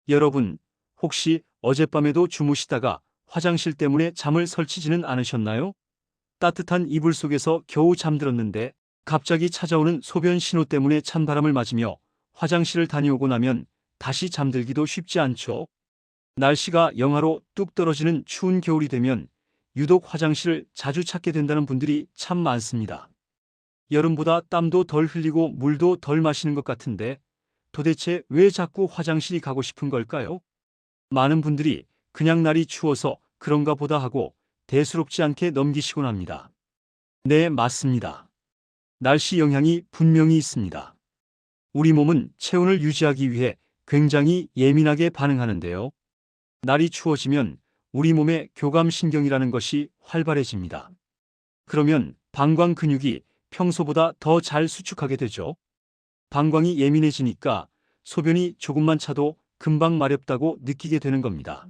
여러분, 혹시 어젯밤에도 주무시다가 화장실 때문에 잠을 설치지는 않으셨나요? 따뜻한 이불 속에서 겨우 잠들었는데 갑자기 찾아오는 소변 신호 때문에 찬바람을 맞으며 화장실을 다녀오고 나면 다시 잠들기도 쉽지 않죠. 날씨가 영하로 뚝 떨어지는 추운 겨울이 되면 유독 화장실을 자주 찾게 된다는 분들이 참 많습니다. 여름보다 땀도 덜 흘리고 물도 덜 마시는 것 같은데 도대체 왜 자꾸 화장실이 가고 싶은 걸까요? 많은 분들이 그냥 날이 추워서 그런가 보다 하고 대수롭지 않게 넘기시곤 합니다. 네, 맞습니다. 날씨 영향이 분명히 있습니다. 우리 몸은 체온을 유지하기 위해 굉장히 예민하게 반응하는데요. 날이 추워지면 우리 몸의 교감신경이라는 것이 활발해집니다. 그러면 방광 근육이 평소보다 더 잘 수축하게 되죠. 방광이 예민해지니까 소변이 조금만 차도 금방 마렵다고 느끼게 되는 겁니다.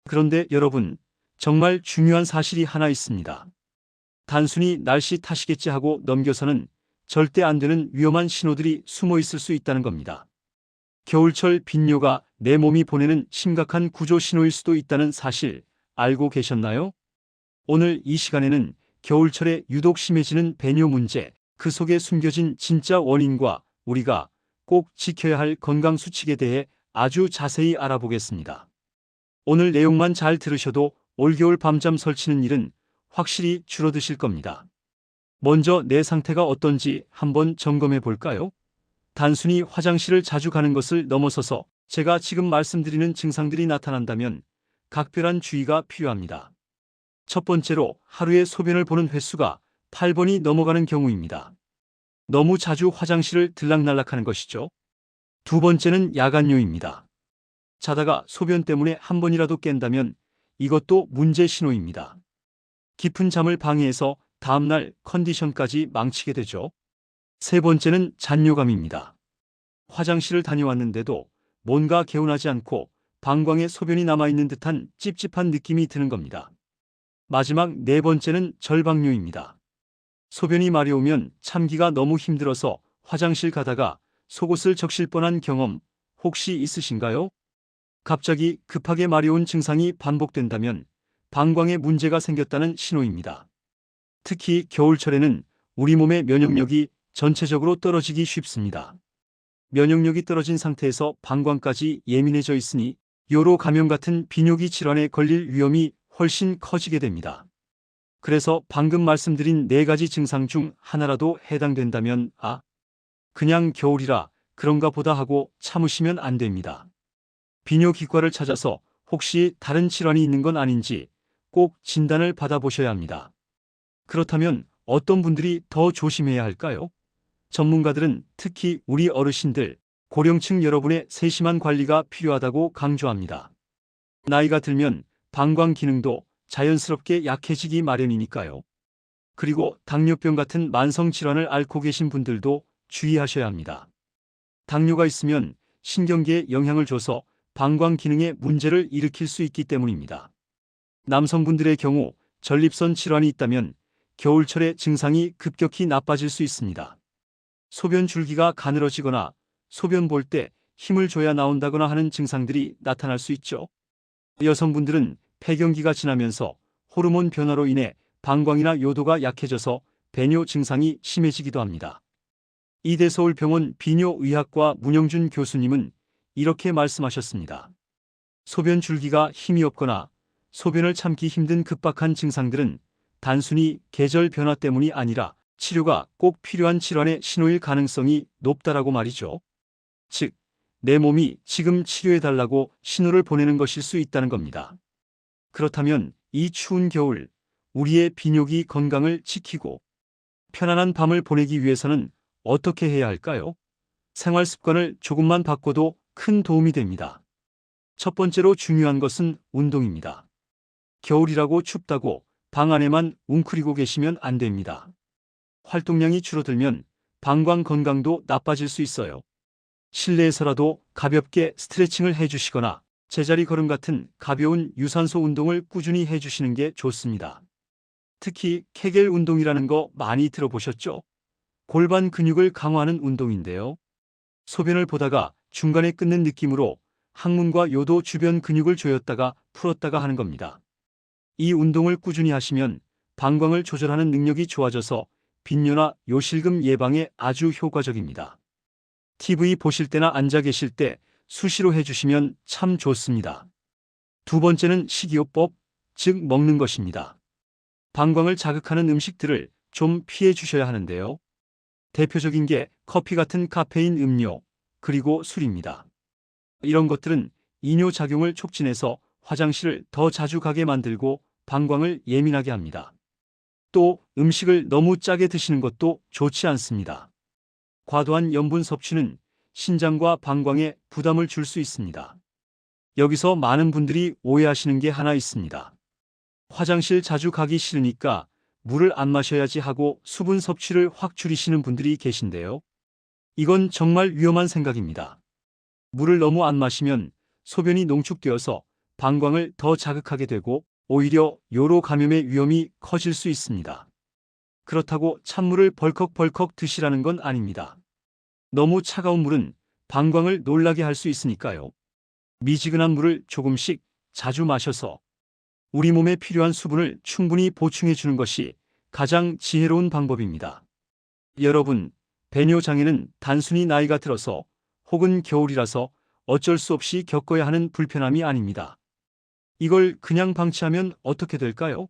그런데 여러분, 정말 중요한 사실이 하나 있습니다. 단순히 날씨 탓이겠지 하고 넘겨서는 절대 안 되는 위험한 신호들이 숨어 있을 수 있다는 겁니다. 겨울철 빈뇨가 내 몸이 보내는 심각한 구조 신호일 수도 있다는 사실 알고 계셨나요? 오늘 이 시간에는 겨울철에 유독 심해지는 배뇨 문제, 그 속에 숨겨진 진짜 원인과 우리가 꼭 지켜야 할 건강 수칙에 대해 아주 자세히 알아보겠습니다. 오늘 내용만 잘 들으셔도 올겨울 밤잠 설치는 일은 확실히 줄어드실 겁니다. 먼저 내 상태가 어떤지 한번 점검해 볼까요? 단순히 화장실을 자주 가는 것을 넘어서서 제가 지금 말씀드리는 증상들이 나타난다면 각별한 주의가 필요합니다. 첫 번째로 하루에 소변을 보는 횟수가 8번이 넘어가는 경우입니다. 너무 자주 화장실을 들락날락하는 것이죠. 두 번째는 야간뇨입니다. 자다가 소변 때문에 한 번이라도 깬다면 이것도 문제 신호입니다. 깊은 잠을 방해해서 다음날 컨디션까지 망치게 되죠. 세 번째는 잔뇨감입니다. 화장실을 다녀왔는데도 뭔가 개운하지 않고 방광에 소변이 남아있는 듯한 찝찝한 느낌이 드는 겁니다. 마지막 네 번째는 절박뇨입니다. 소변이 마려우면 참기가 너무 힘들어서 화장실 가다가 속옷을 적실 뻔한 경험 혹시 있으신가요? 갑자기 급하게 마려운 증상이 반복된다면 방광에 문제가 생겼다는 신호입니다. 특히 겨울철에는 우리 몸의 면역력이 전체적으로 떨어지기 쉽습니다. 면역력이 떨어진 상태에서 방광까지 예민해져 있으니 요로 감염 같은 비뇨기 질환에 걸릴 위험이 훨씬 커지게 됩니다. 그래서 방금 말씀드린 네 가지 증상 중 하나라도 해당된다면 그냥 겨울이라 그런가 보다 하고 참으시면 안 됩니다. 비뇨기과를 찾아서 혹시 다른 질환이 있는 건 아닌지 꼭 진단을 받아보셔야 합니다. 그렇다면 어떤 분들이 더 조심해야 할까요? 전문가들은 특히 우리 어르신들, 고령층 여러분의 세심한 관리가 필요하다고 강조합니다. 나이가 들면 방광 기능도 자연스럽게 약해지기 마련이니까요. 그리고 당뇨병 같은 만성 질환을 앓고 계신 분들도 주의하셔야 합니다. 당뇨가 있으면 신경계에 영향을 줘서 방광 기능에 문제를 일으킬 수 있기 때문입니다. 남성분들의 경우 전립선 질환이 있다면 겨울철에 증상이 급격히 나빠질 수 있습니다. 소변 줄기가 가늘어지거나 소변 볼 때 힘을 줘야 나온다거나 하는 증상들이 나타날 수 있죠. 여성분들은 폐경기가 지나면서 호르몬 변화로 인해 방광이나 요도가 약해져서 배뇨 증상이 심해지기도 합니다. 이대서울병원 비뇨의학과 문영준 교수님은 이렇게 말씀하셨습니다. 소변 줄기가 힘이 없거나 소변을 참기 힘든 급박한 증상들은 단순히 계절 변화 때문이 아니라 치료가 꼭 필요한 질환의 신호일 가능성이 높다라고 말이죠. 즉, 내 몸이 지금 치료해달라고 신호를 보내는 것일 수 있다는 겁니다. 그렇다면 이 추운 겨울, 우리의 비뇨기 건강을 지키고 편안한 밤을 보내기 위해서는 어떻게 해야 할까요? 생활 습관을 조금만 바꿔도 큰 도움이 됩니다. 첫 번째로 중요한 것은 운동입니다. 겨울이라고 춥다고 방 안에만 웅크리고 계시면 안 됩니다. 활동량이 줄어들면 방광 건강도 나빠질 수 있어요. 실내에서라도 가볍게 스트레칭을 해주시거나 제자리 걸음 같은 가벼운 유산소 운동을 꾸준히 해주시는 게 좋습니다. 특히 케겔 운동이라는 거 많이 들어보셨죠? 골반 근육을 강화하는 운동인데요. 소변을 보다가 중간에 끊는 느낌으로 항문과 요도 주변 근육을 조였다가 풀었다가 하는 겁니다. 이 운동을 꾸준히 하시면 방광을 조절하는 능력이 좋아져서 빈뇨나 요실금 예방에 아주 효과적입니다. TV 보실 때나 앉아 계실 때 수시로 해주시면 참 좋습니다. 두 번째는 식이요법, 즉 먹는 것입니다. 방광을 자극하는 음식들을 좀 피해 주셔야 하는데요. 대표적인 게 커피 같은 카페인 음료, 그리고 술입니다. 이런 것들은 이뇨작용을 촉진해서 화장실을 더 자주 가게 만들고 방광을 예민하게 합니다. 또 음식을 너무 짜게 드시는 것도 좋지 않습니다. 과도한 염분 섭취는 신장과 방광에 부담을 줄 수 있습니다. 여기서 많은 분들이 오해하시는 게 하나 있습니다. 화장실 자주 가기 싫으니까 물을 안 마셔야지 하고 수분 섭취를 확 줄이시는 분들이 계신데요. 이건 정말 위험한 생각입니다. 물을 너무 안 마시면 소변이 농축되어서 방광을 더 자극하게 되고 오히려 요로 감염의 위험이 커질 수 있습니다. 그렇다고 찬물을 벌컥벌컥 드시라는 건 아닙니다. 너무 차가운 물은 방광을 놀라게 할 수 있으니까요. 미지근한 물을 조금씩 자주 마셔서 우리 몸에 필요한 수분을 충분히 보충해 주는 것이 가장 지혜로운 방법입니다. 여러분, 배뇨장애는 단순히 나이가 들어서 혹은 겨울이라서 어쩔 수 없이 겪어야 하는 불편함이 아닙니다. 이걸 그냥 방치하면 어떻게 될까요?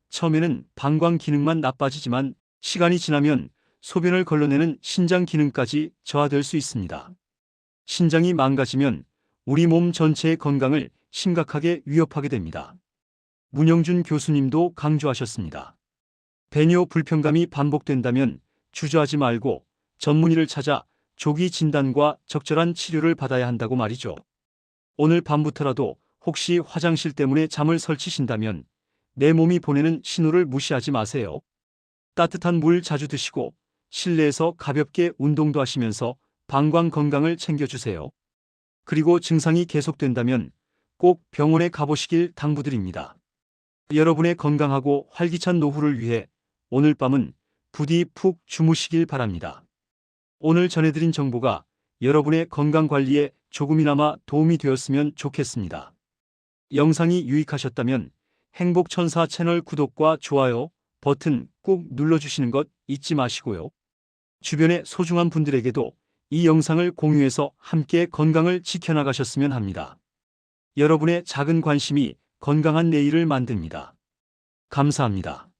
처음에는 방광 기능만 나빠지지만 시간이 지나면 소변을 걸러내는 신장 기능까지 저하될 수 있습니다. 신장이 망가지면 우리 몸 전체의 건강을 심각하게 위협하게 됩니다. 문영준 교수님도 강조하셨습니다. 배뇨 불편감이 반복된다면 주저하지 말고 전문의를 찾아 조기 진단과 적절한 치료를 받아야 한다고 말이죠. 오늘 밤부터라도 혹시 화장실 때문에 잠을 설치신다면 내 몸이 보내는 신호를 무시하지 마세요. 따뜻한 물 자주 드시고 실내에서 가볍게 운동도 하시면서 방광 건강을 챙겨주세요. 그리고 증상이 계속된다면 꼭 병원에 가보시길 당부드립니다. 여러분의 건강하고 활기찬 노후를 위해 오늘 밤은 부디 푹 주무시길 바랍니다. 오늘 전해드린 정보가 여러분의 건강 관리에 조금이나마 도움이 되었으면 좋겠습니다. 영상이 유익하셨다면 행복천사 채널 구독과 좋아요 버튼 꼭 눌러주시는 것 잊지 마시고요. 주변의 소중한 분들에게도 이 영상을 공유해서 함께 건강을 지켜나가셨으면 합니다. 여러분의 작은 관심이 건강한 내일을 만듭니다. 감사합니다.